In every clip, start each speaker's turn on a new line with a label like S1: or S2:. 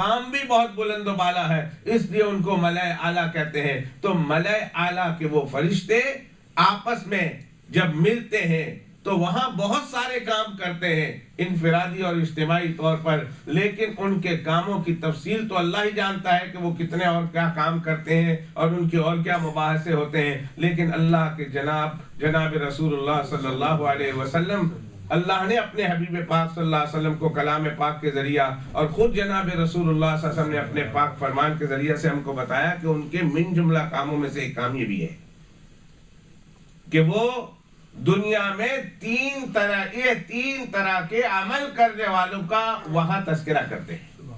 S1: مقام بھی بہت بلند و بالا ہے، اس لیے ان کو ملائے اعلیٰ کہتے ہیں۔ تو ملائے اعلیٰ کے وہ فرشتے آپس میں جب ملتے ہیں تو وہاں بہت سارے کام کرتے ہیں انفرادی اور اجتماعی طور پر، لیکن ان کے کاموں کی تفصیل تو اللہ ہی جانتا ہے کہ وہ کتنے اور کیا کام کرتے ہیں اور ان کے اور کیا مباحثے ہوتے ہیں۔ لیکن اللہ کے جناب رسول اللہ صلی اللہ علیہ وسلم، اللہ نے اپنے حبیب پاک صلی اللہ علیہ وسلم کو کلام پاک کے ذریعہ اور خود جناب رسول اللہ صلی اللہ علیہ وسلم نے اپنے پاک فرمان کے ذریعے سے ہم کو بتایا کہ ان کے من جملہ کاموں میں سے ایک کام یہ بھی ہے کہ وہ دنیا میں تین طرح کے عمل کرنے والوں کا وہاں تذکرہ کرتے ہیں،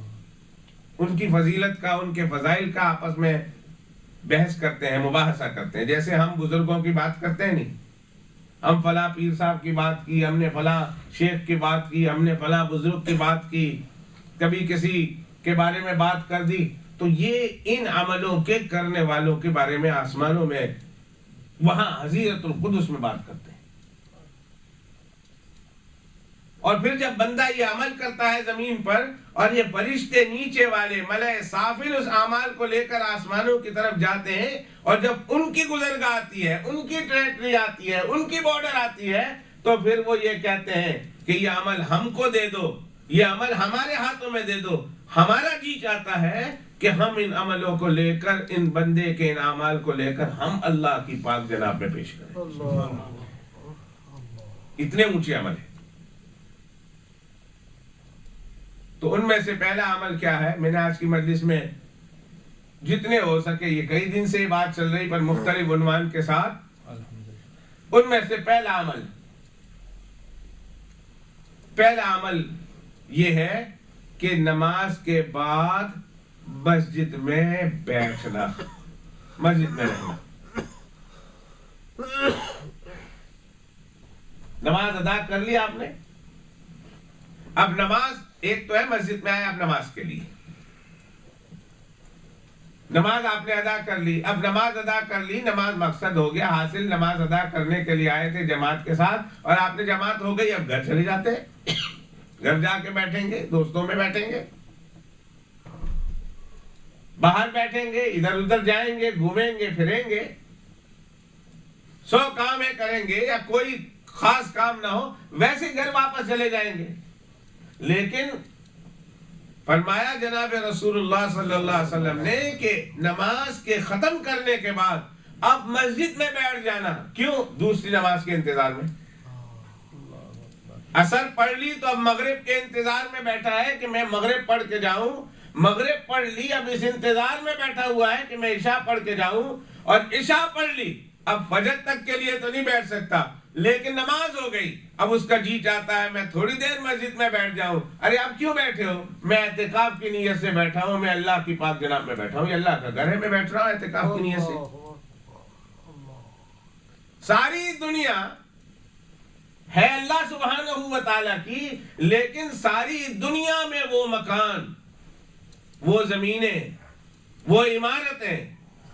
S1: ان کی فضیلت کا، ان کے فضائل کا آپس میں بحث کرتے ہیں، مباحثہ کرتے ہیں۔ جیسے ہم بزرگوں کی بات کرتے ہیں، نہیں، ہم فلاں پیر صاحب کی بات کی، ہم نے فلاں شیخ کی بات کی، ہم نے فلاں بزرگ کی بات کی، کبھی کسی کے بارے میں بات کر دی، تو یہ ان عملوں کے کرنے والوں کے بارے میں آسمانوں میں وہاں حضیرت القدس میں بات کرتے ہیں۔ اور پھر جب بندہ یہ عمل کرتا ہے زمین پر اور یہ فرشتے نیچے والے ملائے سافل اس اعمال کو لے کر آسمانوں کی طرف جاتے ہیں، اور جب ان کی گزرگاہ آتی ہے، ان کی ٹریٹری آتی ہے، ان کی بارڈر آتی ہے، تو پھر وہ یہ کہتے ہیں کہ یہ عمل ہم کو دے دو، یہ عمل ہمارے ہاتھوں میں دے دو۔ ہمارا جی چاہتا ہے کہ ہم ان عملوں کو لے کر، ان بندے کے ان اعمال کو لے کر ہم اللہ کی پاک جناب میں پیش کریں۔ اتنے اونچے عمل ہیں۔ تو ان میں سے پہلا عمل کیا ہے؟ میں نے آج کی مجلس میں جتنے ہو سکے، یہ کئی دن سے بات چل رہی پر مختلف عنوان کے ساتھ، ان میں سے پہلا عمل یہ ہے کہ نماز کے بعد مسجد میں بیٹھنا، مسجد میں رہنا۔ نماز ادا کر لی آپ نے، اب نماز ایک تو ہے مسجد میں آئے آپ نماز کے لیے، نماز آپ نے ادا کر لی، اب نماز ادا کر لی، نماز مقصد ہو گیا حاصل، نماز ادا کرنے کے لیے آئے تھے جماعت کے ساتھ اور آپ نے جماعت ہو گئی، اب گھر چلے جاتے ہیں، گھر جا کے بیٹھیں گے، دوستوں میں بیٹھیں گے، باہر بیٹھیں گے، ادھر ادھر جائیں گے، گھومیں گے، پھریں گے، 100 کام کریں گے یا کوئی خاص کام نہ ہو، ویسے گھر واپس چلے جائیں گے۔ لیکن فرمایا جناب رسول اللہ صلی اللہ علیہ وسلم نے کہ نماز کے ختم کرنے کے بعد اب مسجد میں بیٹھ جانا۔ کیوں؟ دوسری نماز کے انتظار میں۔ عصر پڑھ لی تو اب مغرب کے انتظار میں بیٹھا ہے کہ میں مغرب پڑھ کے جاؤں، مغرب پڑھ لی، اب اس انتظار میں بیٹھا ہوا ہے کہ میں عشاء پڑھ کے جاؤں، اور عشاء پڑھ لی، اب فجر تک کے لیے تو نہیں بیٹھ سکتا، لیکن نماز ہو گئی، اب اس کا جی چاہتا ہے میں تھوڑی دیر مسجد میں بیٹھ جاؤں۔ ارے آپ کیوں بیٹھے ہو؟ میں اعتکاف کی نیت سے بیٹھا ہوں، میں اللہ کی پاک جناب میں بیٹھا ہوں، یہ اللہ کا گھر ہے، میں بیٹھ رہا ہوں اعتکاف کی نیت سے۔ ساری دنیا ہے اللہ سبحانہ و تعالیٰ کی، لیکن ساری دنیا میں وہ مکان، وہ زمینیں، وہ عمارتیں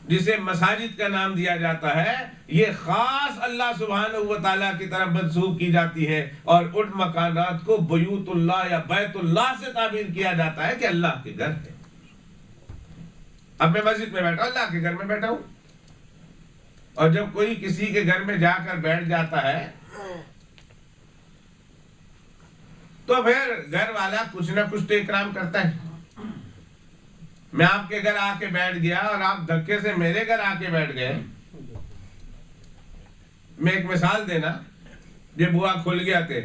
S1: جسے مساجد کا نام دیا جاتا ہے، یہ خاص اللہ سبحانہ و تعالیٰ کی طرف منسوب کی جاتی ہے، اور ان مکانات کو بیوت اللہ یا بیت اللہ سے تعبیر کیا جاتا ہے کہ اللہ کے گھر ہے۔ اب میں مسجد میں بیٹھا ہوں، اللہ کے گھر میں بیٹھا ہوں، اور جب کوئی کسی کے گھر میں جا کر بیٹھ جاتا ہے تو پھر گھر والا کچھ نہ کچھ تو اکرام کرتا ہے۔ میں آپ کے گھر آ کے بیٹھ گیا اور آپ دھکے سے میرے گھر آ کے بیٹھ گئے۔ میں ایک مثال دینا، یہ بوا کھل گیا تھے،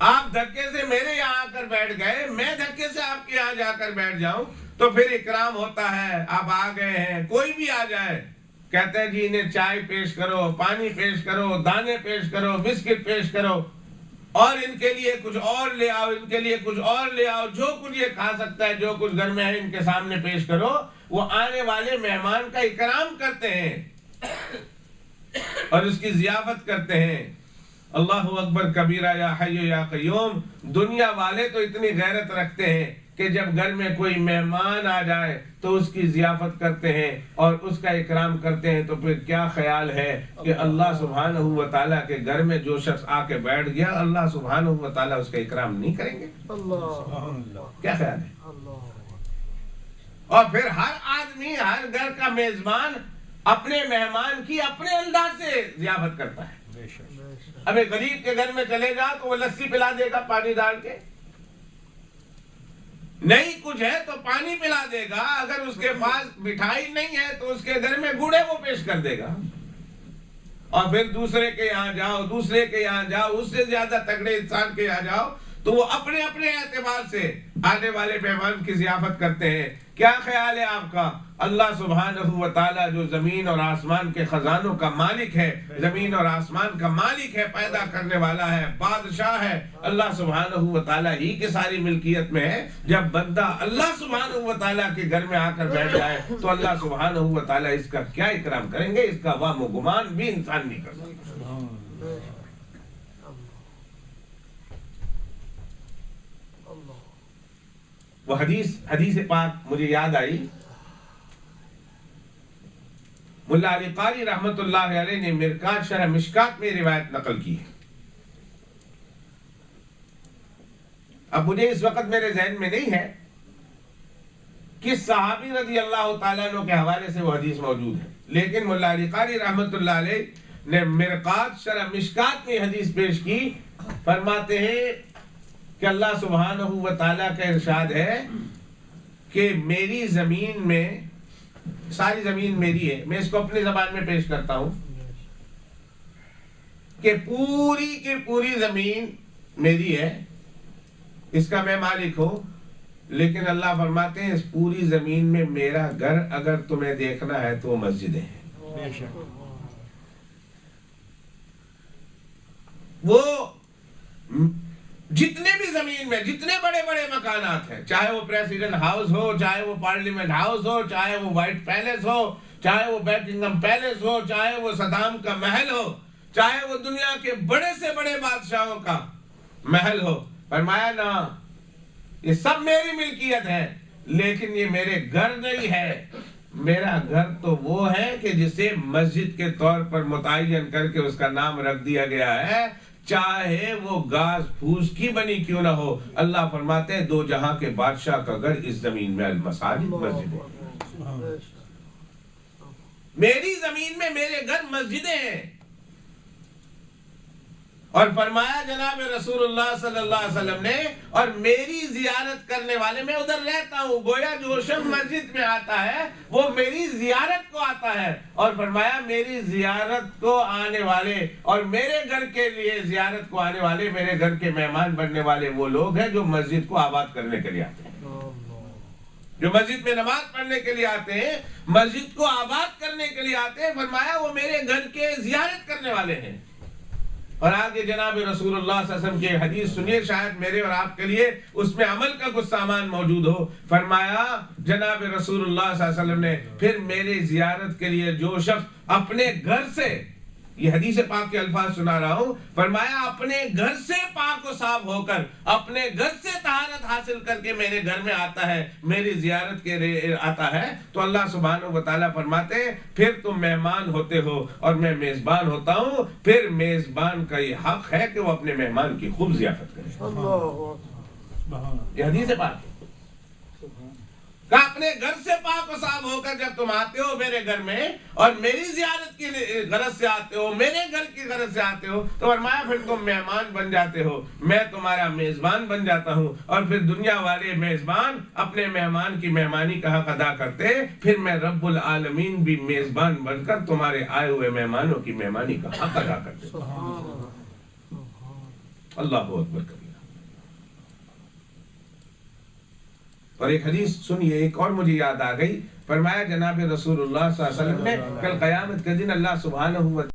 S1: آپ دھکے سے میرے یہاں آ کر بیٹھ گئے، میں دھکے سے آپ کے یہاں جا کر بیٹھ جاؤں تو پھر اکرام ہوتا ہے۔ آپ آ گئے ہیں، کوئی بھی آ جائے، کہتے ہیں جی انہیں چائے پیش کرو، پانی پیش کرو، دانے پیش کرو، بسکٹ پیش کرو، اور ان کے لیے کچھ اور لے آؤ، ان کے لیے کچھ اور لے آؤ، جو کچھ یہ کھا سکتا ہے، جو کچھ گھر میں ہے ان کے سامنے پیش کرو۔ وہ آنے والے مہمان کا اکرام کرتے ہیں اور اس کی ضیافت کرتے ہیں۔ اللہ اکبر کبیرہ یا حی یا قیوم۔ دنیا والے تو اتنی غیرت رکھتے ہیں کہ جب گھر میں کوئی مہمان آ جائے تو اس کی ضیافت کرتے ہیں اور اس کا اکرام کرتے ہیں، تو پھر کیا خیال ہے کہ اللہ سبحانہ و تعالیٰ کے گھر میں جو شخص آ کے بیٹھ گیا، اللہ سبحانہ و تعالیٰ اس کا اکرام نہیں کریں گے؟ کیا خیال ہے؟ اور پھر ہر آدمی، ہر گھر کا میزبان اپنے مہمان کی اپنے انداز سے ضیافت کرتا ہے۔ اب ایک غریب کے گھر میں چلے جا تو وہ لسی پلا دے گا پانی ڈال کے، نہیں کچھ ہے تو پانی پلا دے گا، اگر اس کے پاس مٹھائی نہیں ہے تو اس کے گھر میں گڑ ہے وہ پیش کر دے گا۔ اور پھر دوسرے کے یہاں جاؤ، دوسرے کے یہاں جاؤ، اس سے زیادہ تگڑے انسان کے یہاں جاؤ تو وہ اپنے اپنے اعتبار سے آنے والے مہمان کی ضیافت کرتے ہیں۔ کیا خیال ہے آپ کا؟ اللہ سبحانہ و تعالیٰ جو زمین اور آسمان کے خزانوں کا مالک ہے، زمین اور آسمان کا مالک ہے، پیدا کرنے والا ہے، بادشاہ ہے، اللہ سبحانہ و تعالیٰ ہی کے ساری ملکیت میں ہے۔ جب بندہ اللہ سبحانہ و تعالیٰ کے گھر میں آ کر بیٹھ جائے تو اللہ سبحانہ و تعالیٰ اس کا کیا اکرام کریں گے، اس کا وہم و گمان بھی انسان نہیں کر سکتا۔ وہ حدیث پاک مجھے یاد آئی، ملا علی قاری رحمت اللہ علیہ نے مرکات شرح مشکات میں روایت نقل کی ہے۔ اب مجھے اس وقت میرے ذہن میں نہیں ہے کس صحابی رضی اللہ تعالیٰ عنہ کے حوالے سے وہ حدیث موجود ہے، لیکن ملا علی قاری رحمت اللہ علیہ نے مرکات شرح مشکات میں حدیث پیش کی۔ فرماتے ہیں کہ اللہ سبحانہ و تعالیٰ کا ارشاد ہے کہ میری زمین میں، ساری زمین میری ہے، میں اس کو اپنی زبان میں پیش کرتا ہوں کہ پوری کی پوری زمین میری ہے، اس کا میں مالک ہوں، لیکن اللہ فرماتے ہیں اس پوری زمین میں میرا گھر اگر تمہیں دیکھنا ہے تو مسجدیں ہیں۔ وہ جتنے بھی زمین میں جتنے بڑے بڑے مکانات ہیں، چاہے وہ پریسیڈنٹ ہاؤس ہو، چاہے وہ پارلیمنٹ ہاؤس ہو، چاہے وہ وائٹ پیلس ہو، چاہے وہ بیکنگم پیلس ہو، چاہے وہ صدام کا محل ہو، چاہے وہ دنیا کے بڑے سے بڑے بادشاہوں کا محل ہو، فرمایا نا یہ سب میری ملکیت ہے، لیکن یہ میرے گھر نہیں ہے۔ میرا گھر تو وہ ہے کہ جسے مسجد کے طور پر متعین کر کے اس کا نام رکھ دیا گیا ہے، چاہے وہ گھاس پھوس کی بنی کیوں نہ ہو۔ اللہ فرماتے ہیں دو جہاں کے بادشاہ کا گھر اس زمین میں المساجد، مسجد ہے۔ میری زمین میں میرے گھر مسجدیں ہیں۔ اور فرمایا جناب رسول اللہ صلی اللہ علیہ وسلم نے، اور میری زیارت کرنے والے، میں ادھر رہتا ہوں، گویا جو شخص مسجد میں آتا ہے وہ میری زیارت کو آتا ہے، اور فرمایا میری زیارت کو آنے والے اور میرے گھر کے لیے زیارت کو آنے والے، میرے گھر کے مہمان بننے والے وہ لوگ ہیں جو مسجد کو آباد کرنے کے لیے آتے ہیں، جو مسجد میں نماز پڑھنے کے لیے آتے ہیں، مسجد کو آباد کرنے کے لیے آتے ہیں۔ فرمایا وہ میرے گھر کے زیارت کرنے والے ہیں۔ اور آگے جناب رسول اللہ صلی اللہ علیہ وسلم کی حدیث سنیے، شاید میرے اور آپ کے لیے اس میں عمل کا کچھ سامان موجود ہو۔ فرمایا جناب رسول اللہ صلی اللہ علیہ وسلم نے، پھر میری زیارت کے لیے جو شخص اپنے گھر سے، یہ حدیث پاک کے الفاظ سنا رہا ہوں، فرمایا اپنے گھر سے پاک و صاف ہو کر، اپنے گھر سے طہارت حاصل کر کے میرے گھر میں آتا ہے، میری زیارت کے لیے آتا ہے، تو اللہ سبحانہ و تعالیٰ فرماتے ہیں پھر تم مہمان ہوتے ہو اور میں میزبان ہوتا ہوں، پھر میزبان کا یہ حق ہے کہ وہ اپنے مہمان کی خوب ضیافت کرے۔ یہ حدیث پاک ہے کہ اپنے گھر سے پاک و صاف ہو کر جب تم آتے ہو میرے گھر میں اور میری زیارت کی غرض سے آتے ہو، میرے گھر کی غرض سے آتے ہو، تو فرمایا پھر تم مہمان بن جاتے ہو، میں تمہارا میزبان بن جاتا ہوں، اور پھر دنیا والے میزبان اپنے مہمان کی مہمانی کا حق ادا کرتے، پھر میں رب العالمین بھی میزبان بن کر تمہارے آئے ہوئے مہمانوں کی مہمانی کا حق ادا کرتے۔ اللہ اکبر۔ اور ایک حدیث سنیے، ایک اور مجھے یاد آ گئی، فرمایا جناب رسول اللہ صلی اللہ علیہ وسلم نے کل قیامت کے دن اللہ سبحانہ و